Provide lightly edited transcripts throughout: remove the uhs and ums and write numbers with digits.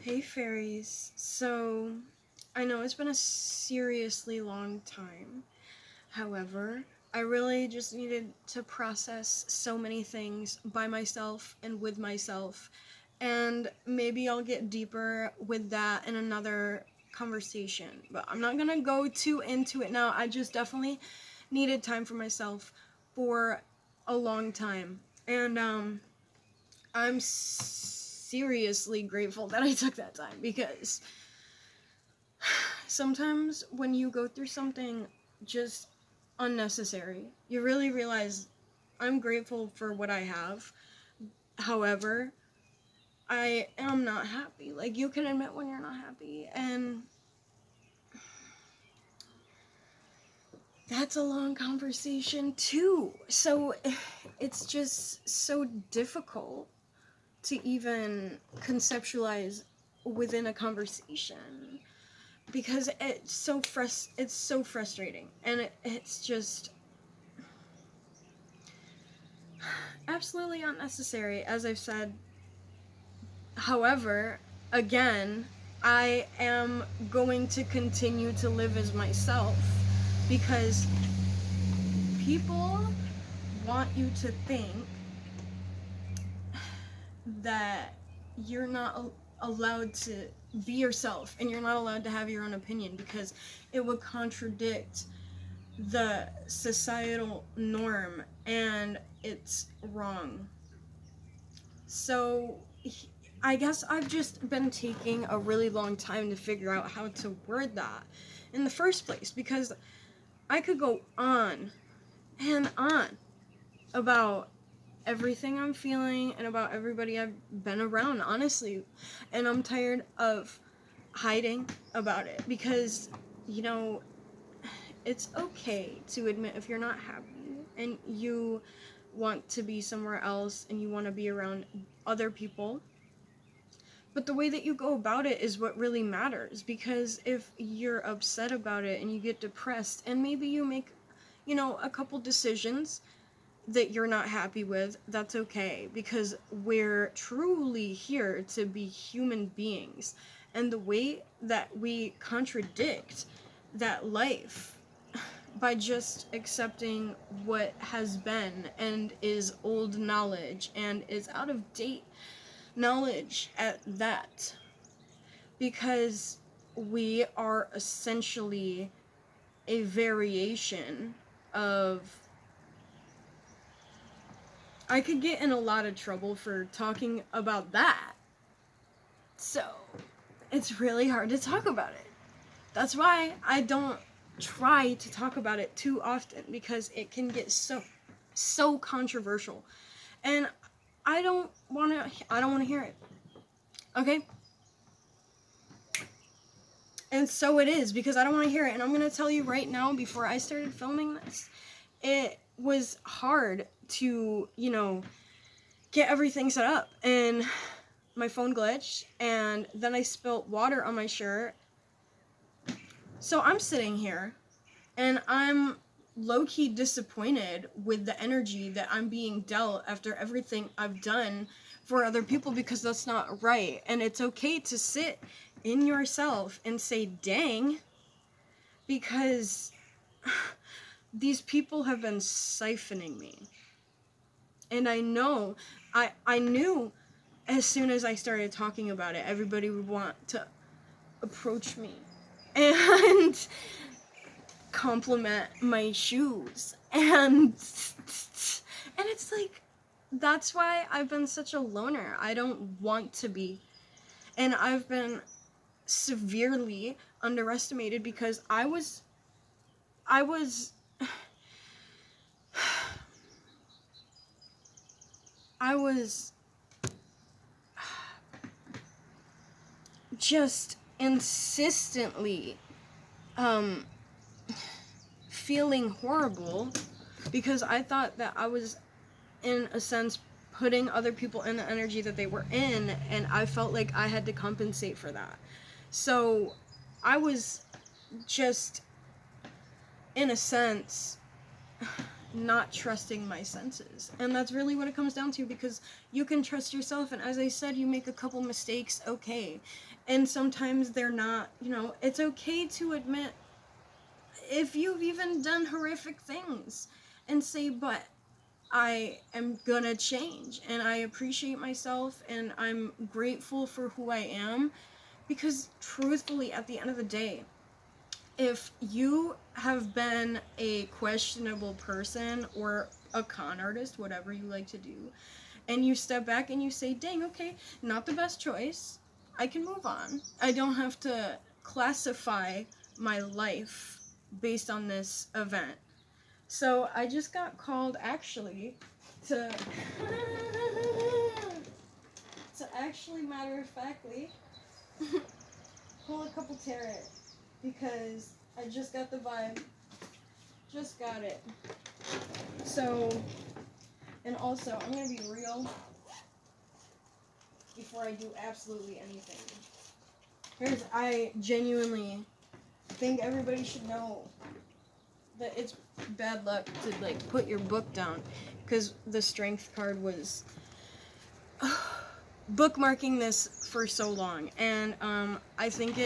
Hey fairies, so I know it's been a seriously long time. However, I really just needed to process so many things by myself and with myself, and maybe I'll get deeper with that in another conversation. But I'm not gonna go too into it now. I just definitely needed time for myself for a long time. And I'm seriously grateful that I took that time, because sometimes when you go through something just unnecessary, you really realize I'm grateful for what I have. However, I am not happy. Like, you can admit when you're not happy, and that's a long conversation too. So it's just so difficult to even conceptualize within a conversation, because it's so frustrating, and it's just absolutely unnecessary, as I've said. However, again, I am going to continue to live as myself, because people want you to think that you're not allowed to be yourself, and you're not allowed to have your own opinion, because it would contradict the societal norm, and it's wrong. So I guess I've just been taking a really long time to figure out how to word that in the first place, because I could go on and on about everything I'm feeling and about everybody I've been around, honestly. And I'm tired of hiding about it, because, you know, it's okay to admit if you're not happy and you want to be somewhere else and you want to be around other people. But the way that you go about it is what really matters, because if you're upset about it and you get depressed and maybe you make, a couple decisions that you're not happy with, that's okay, because we're truly here to be human beings. And the way that we contradict that life by just accepting what has been and is old knowledge and is out of date knowledge at that, because we are essentially a variation of... I could get in a lot of trouble for talking about that, so it's really hard to talk about it. That's why I don't try to talk about it too often, because it can get so controversial, and I don't want to hear it. Okay? And so it is, because I don't want to hear it. And I'm going to tell you right now, before I started filming this, it was hard to, get everything set up. And my phone glitched, and then I spilt water on my shirt. So I'm sitting here, and I'm low-key disappointed with the energy that I'm being dealt after everything I've done for other people, because that's not right. And it's okay to sit in yourself and say, dang, because these people have been siphoning me. And I know, I knew as soon as I started talking about it, everybody would want to approach me and compliment my shoes. And it's like, that's why I've been such a loner. I don't want to be. And I've been severely underestimated, because I was just insistently feeling horrible, because I thought that I was, in a sense, putting other people in the energy that they were in, and I felt like I had to compensate for that. So I was just, in a sense, not trusting my senses. And that's really what it comes down to, because you can trust yourself, and as I said, you make a couple mistakes, okay. And sometimes they're not, you know, it's okay to admit if you've even done horrific things and say, but I am gonna change, and I appreciate myself, and I'm grateful for who I am, because truthfully, at the end of the day, if you have been a questionable person or a con artist, whatever you like to do, and you step back and you say, dang, okay, not the best choice, I can move on. I don't have to classify my life based on this event. So I just got called, actually, to actually, matter-of-factly, pull a couple tarot, because I just got the vibe. Just got it. So, and also, I'm gonna be real before I do absolutely anything. I genuinely think everybody should know that it's bad luck to, like, put your book down, because the strength card was bookmarking this for so long, and I think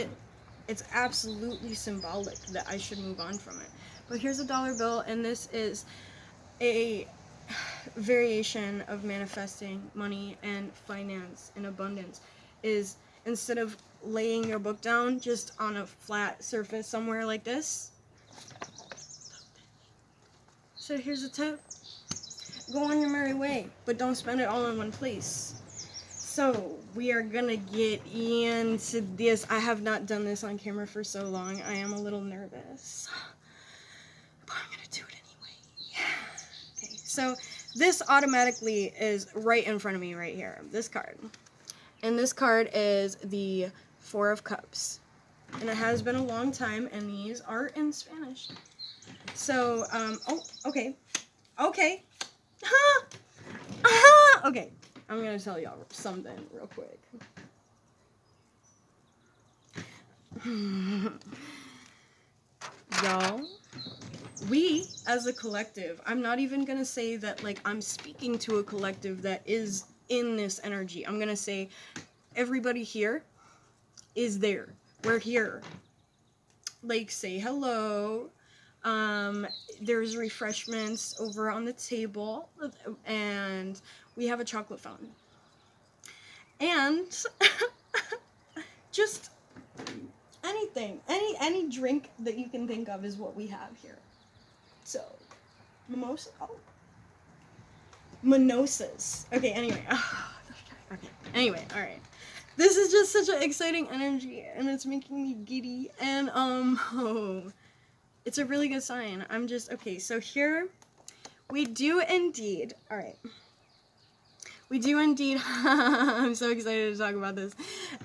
it's absolutely symbolic that I should move on from it. But here's a dollar bill, and this is a variation of manifesting money and finance and abundance, is instead of laying your book down just on a flat surface somewhere like this. So here's a tip. Go on your merry way, but don't spend it all in one place. So, we are gonna get into this. I have not done this on camera for so long. I am a little nervous. But I'm gonna do it anyway. Okay, so this automatically is right in front of me right here. This card. And this card is the Four of Cups. And it has been a long time, and these are in Spanish. So, oh, okay. Okay. Okay. I'm gonna tell y'all something real quick. Y'all, we as a collective, I'm not even gonna say that, like, I'm speaking to a collective that is in this energy. I'm gonna say everybody here is there. We're here. Like, say hello. There's refreshments over on the table, and we have a chocolate fountain. And just anything, any drink that you can think of is what we have here. So, mimosa? Oh. Mimosas. Okay, anyway. Okay. Anyway, alright. This is just such an exciting energy, and it's making me giddy, and, it's a really good sign. I'm just, okay, so here, we do indeed, alright. We do indeed, I'm so excited to talk about this,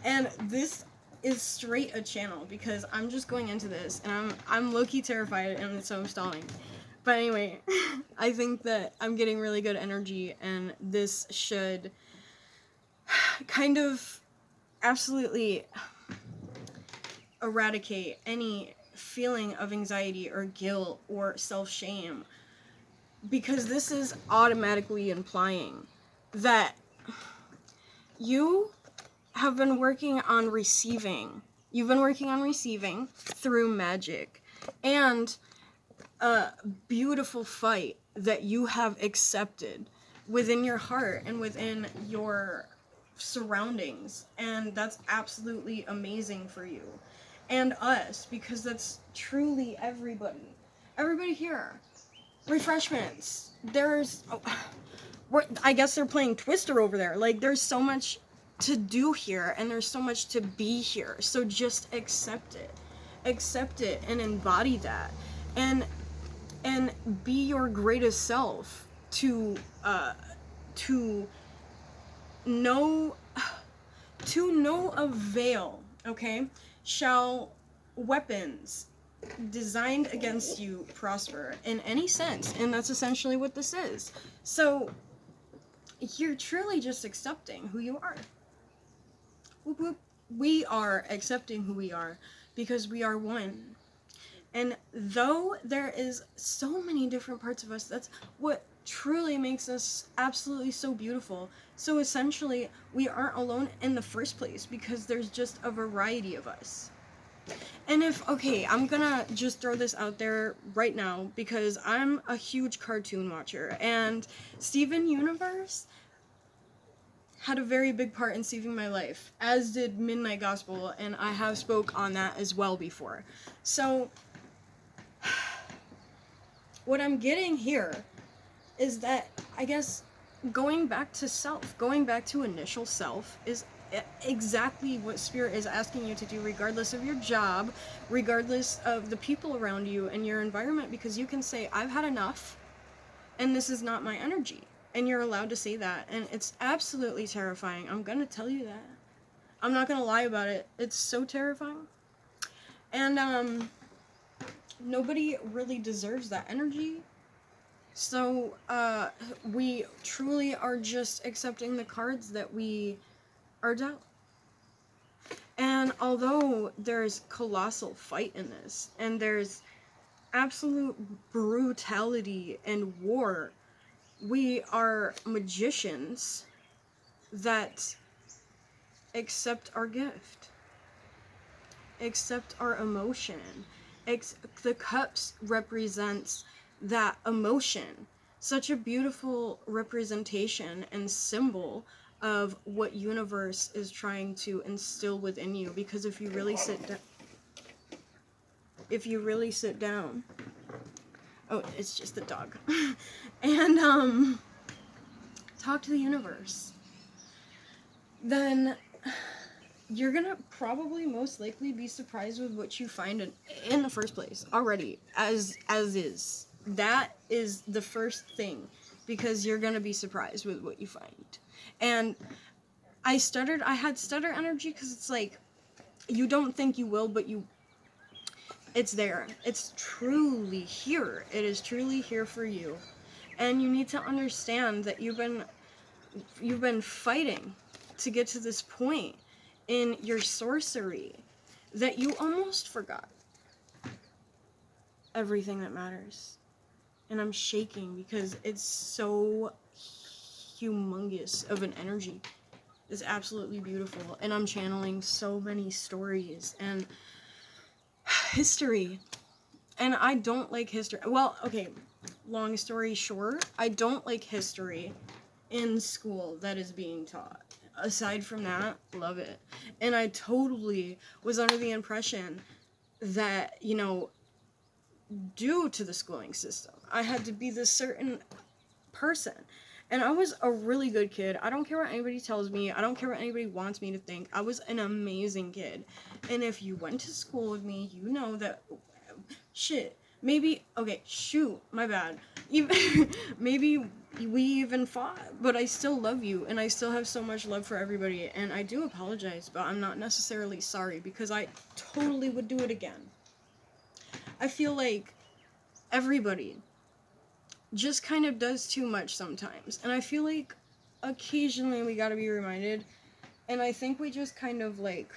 and this is straight a channel, because I'm just going into this, and I'm low-key terrified, and so I'm stalling. But anyway, I think that I'm getting really good energy, and this should kind of absolutely eradicate any feeling of anxiety or guilt or self-shame, because this is automatically implying that you have been working on receiving. You've been working on receiving through magic, and a beautiful fight that you have accepted within your heart and within your surroundings, and that's absolutely amazing for you and us, because that's truly everybody here. Refreshments, there's I guess they're playing Twister over there. Like, there's so much to do here, and there's so much to be here, so just accept it and embody that, and be your greatest self, to no avail, okay, shall weapons designed against you prosper in any sense, and that's essentially what this is. So you're truly just accepting who you are. Whoop, whoop. We are accepting who we are, because we are one, And though there is so many different parts of us, that's what truly makes us absolutely so beautiful. So essentially, we aren't alone in the first place because there's just a variety of us. And okay, I'm gonna just throw this out there right now because I'm a huge cartoon watcher, and Steven Universe had a very big part in saving my life, as did Midnight Gospel, and I have spoke on that as well before. So, what I'm getting here is that, I guess, going back to self, going back to initial self, is exactly what Spirit is asking you to do, regardless of your job, regardless of the people around you and your environment, because you can say, I've had enough, and this is not my energy. And you're allowed to say that, and it's absolutely terrifying. I'm gonna tell you that. I'm not gonna lie about it. It's so terrifying. And, nobody really deserves that energy. So, we truly are just accepting the cards that we are dealt. And although there's colossal fight in this, and there's absolute brutality and war, we are magicians that accept our gift, accept our emotion. The cups represents that emotion. Such a beautiful representation and symbol of what universe is trying to instill within you. Because if you really sit down, oh, it's just the dog, and talk to the universe, then you're gonna probably most likely be surprised with what you find in the first place already, as is. That is the first thing, because you're gonna be surprised with what you find. And I had stutter energy because it's like, you don't think you will, but it's there. It's truly here. It is truly here for you. And you need to understand that you've been fighting to get to this point in your sorcery that you almost forgot everything that matters. And I'm shaking because it's so humongous of an energy. It's absolutely beautiful. And I'm channeling so many stories and history. And I don't like history. Well, okay, long story short, I don't like history in school that is being taught. Aside from that, love it. And I totally was under the impression that, due to the schooling system, I had to be this certain person. And I was a really good kid. I don't care what anybody tells me. I don't care what anybody wants me to think. I was an amazing kid. And if you went to school with me, you know that, my bad. Maybe we even fought, but I still love you, and I still have so much love for everybody, and I do apologize, but I'm not necessarily sorry, because I totally would do it again. I feel like everybody just kind of does too much sometimes, and I feel like occasionally we gotta be reminded, and I think we just kind of like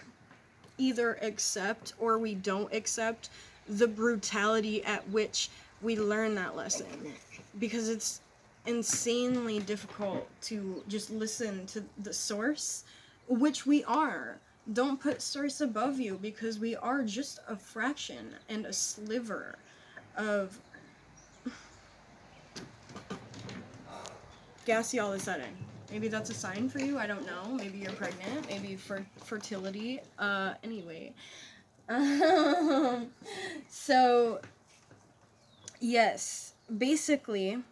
either accept or we don't accept the brutality at which we learn that lesson, because it's insanely difficult to just listen to the source, which we are. Don't put source above you, because we are just a fraction and a sliver of gassy all of a sudden. Maybe that's a sign for you, I don't know. Maybe you're pregnant, maybe for fertility. Anyway. So, yes, basically,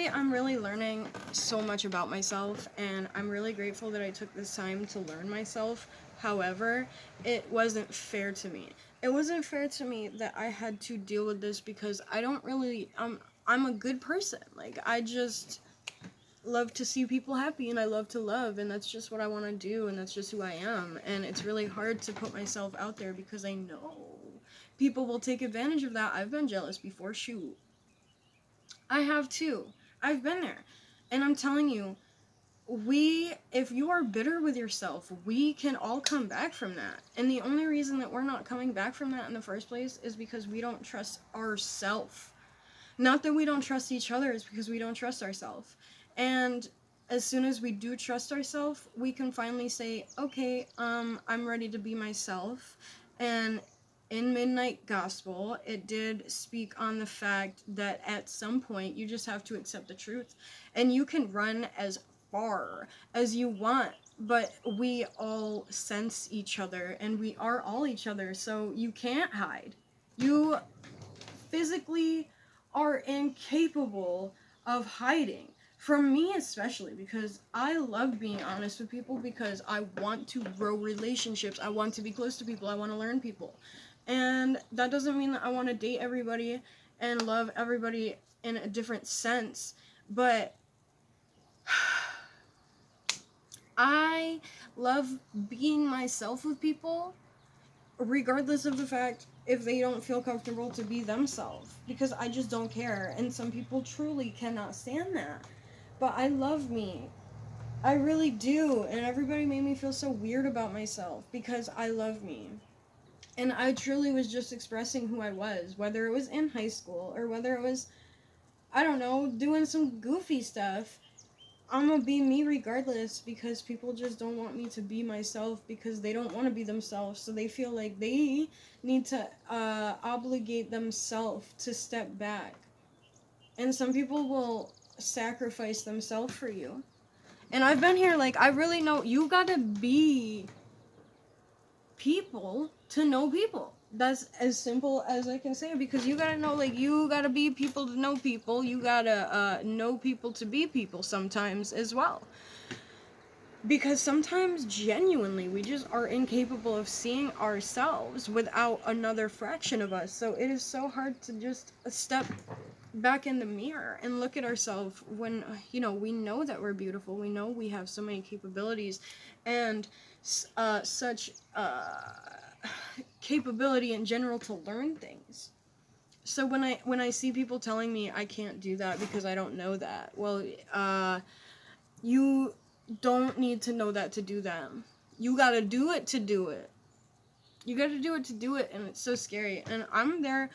I'm really learning so much about myself, and I'm really grateful that I took this time to learn myself. However, it wasn't fair to me. It wasn't fair to me that I had to deal with this, because I don't really, I'm a good person. Like, I just love to see people happy, and I love to love, and that's just what I want to do, and that's just who I am. And it's really hard to put myself out there, because I know people will take advantage of that. I've been jealous before, shoot. I have too. I've been there. And I'm telling you, if you are bitter with yourself, we can all come back from that. And the only reason that we're not coming back from that in the first place is because we don't trust ourselves. Not that we don't trust each other, it's because we don't trust ourselves. And as soon as we do trust ourselves, we can finally say, okay, I'm ready to be myself. And in Midnight Gospel, it did speak on the fact that at some point you just have to accept the truth. And you can run as far as you want, but we all sense each other and we are all each other, so you can't hide. You physically are incapable of hiding. From me especially, because I love being honest with people, because I want to grow relationships, I want to be close to people, I want to learn people. And that doesn't mean that I want to date everybody and love everybody in a different sense, but I love being myself with people, regardless of the fact if they don't feel comfortable to be themselves, because I just don't care. And some people truly cannot stand that. But I love me. I really do. And everybody made me feel so weird about myself because I love me. And I truly was just expressing who I was, whether it was in high school or whether it was, I don't know, doing some goofy stuff. I'm gonna be me regardless, because people just don't want me to be myself because they don't want to be themselves, so they feel like they need to obligate themselves to step back. And some people will sacrifice themselves for you. And I've been here, like, I really know you gotta be people to know people. That's as simple as I can say, because you gotta know, like, you gotta be people to know people. You gotta know people to be people sometimes as well. Because sometimes, genuinely, we just are incapable of seeing ourselves without another fraction of us. So it is so hard to just step back in the mirror and look at ourselves when, we know that we're beautiful. We know we have so many capabilities and such capability in general to learn things. So when I see people telling me I can't do that because I don't know that, well, you don't need to know that to do that. You gotta do it to do it. You gotta do it to do it, and it's so scary. And I'm there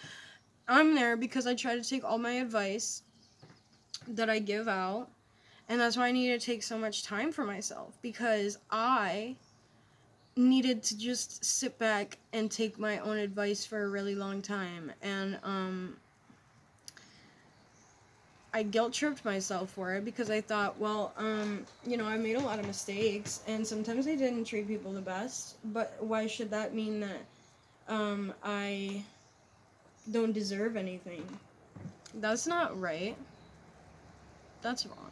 because I try to take all my advice that I give out, and that's why I need to take so much time for myself, because I needed to just sit back and take my own advice for a really long time, and I guilt-tripped myself for it because I thought, well, I made a lot of mistakes, and sometimes I didn't treat people the best, but why should that mean that I don't deserve anything? That's not right. That's wrong.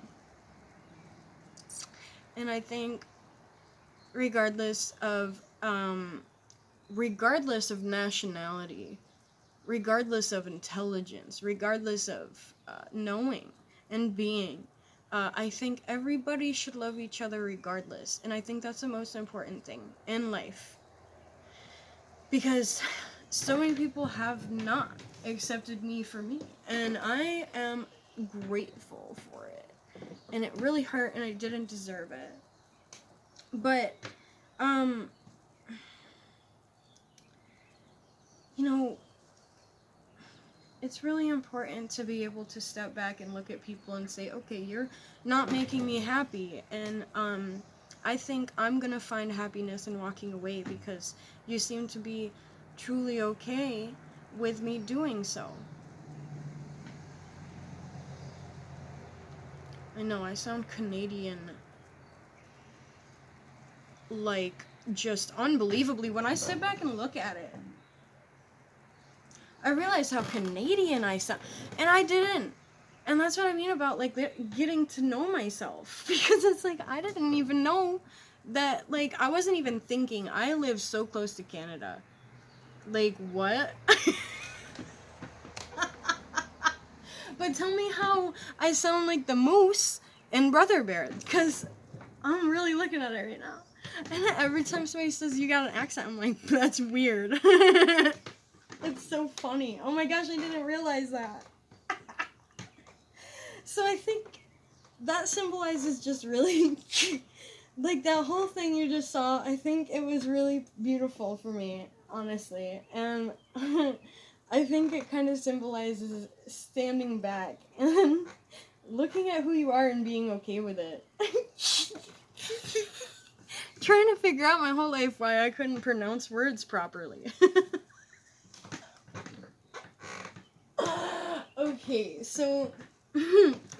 And I think regardless of nationality, regardless of intelligence, regardless of knowing and being, I think everybody should love each other regardless. And I think that's the most important thing in life. Because so many people have not accepted me for me. And I am grateful for it. And it really hurt, and I didn't deserve it. But, it's really important to be able to step back and look at people and say, okay, you're not making me happy, and I think I'm gonna find happiness in walking away because you seem to be truly okay with me doing so. I know, I sound Canadian, like, just unbelievably. When I sit back and look at it, I realize how Canadian I sound, and I didn't. And that's what I mean about, like, getting to know myself, because it's like, I didn't even know that, like, I wasn't even thinking, I live so close to Canada. Like, what? But tell me how I sound like the moose in Brother Bear, because I'm really looking at it right now. And every time somebody says you got an accent, I'm like, that's weird. It's so funny. Oh my gosh, I didn't realize that. So I think that symbolizes just really, like, that whole thing you just saw, I think it was really beautiful for me, honestly. And I think it kind of symbolizes standing back and looking at who you are and being okay with it. Trying to figure out my whole life why I couldn't pronounce words properly. Okay, so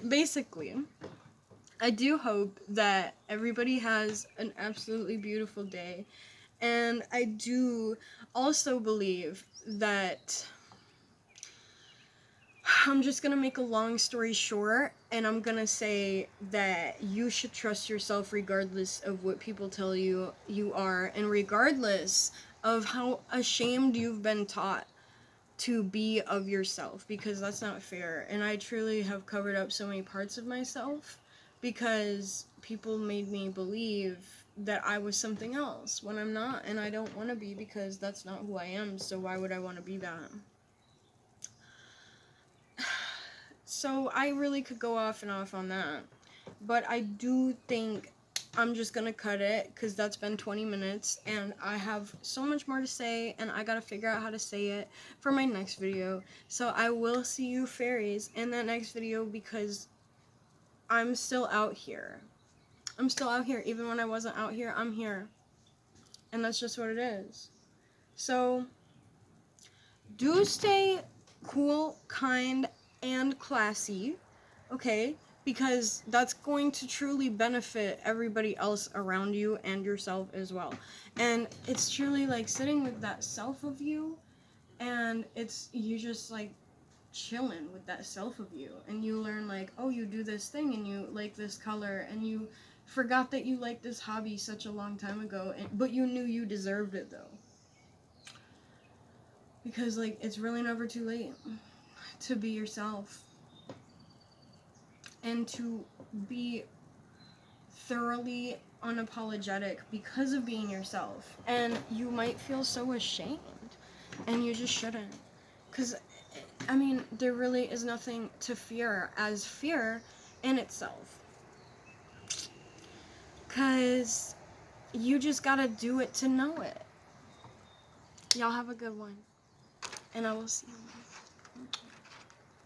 basically, I do hope that everybody has an absolutely beautiful day. And I do also believe that I'm just gonna make a long story short, and I'm gonna say that you should trust yourself regardless of what people tell you you are, and regardless of how ashamed you've been taught to be of yourself, because that's not fair. And I truly have covered up so many parts of myself because people made me believe that I was something else when I'm not, and I don't want to be, because that's not who I am. So why would I want to be that? So I really could go off and off on that, but I do think I'm just gonna cut it because that's been 20 minutes and I have so much more to say, and I gotta figure out how to say it for my next video. So I will see you fairies in that next video, because I'm still out here. I'm still out here. Even when I wasn't out here, I'm here. And that's just what it is. So do stay cool, kind, and classy, okay? Because that's going to truly benefit everybody else around you and yourself as well. And it's truly like sitting with that self of you, and it's you just like chilling with that self of you, and you learn like, oh, you do this thing and you like this color, and you forgot that you liked this hobby such a long time ago, but you knew you deserved it though. Because like it's really never too late to be yourself and to be thoroughly unapologetic because of being yourself. And you might feel so ashamed, and you just shouldn't. Because, I mean, there really is nothing to fear as fear in itself. Because you just gotta do it to know it. Y'all have a good one. And I will see you.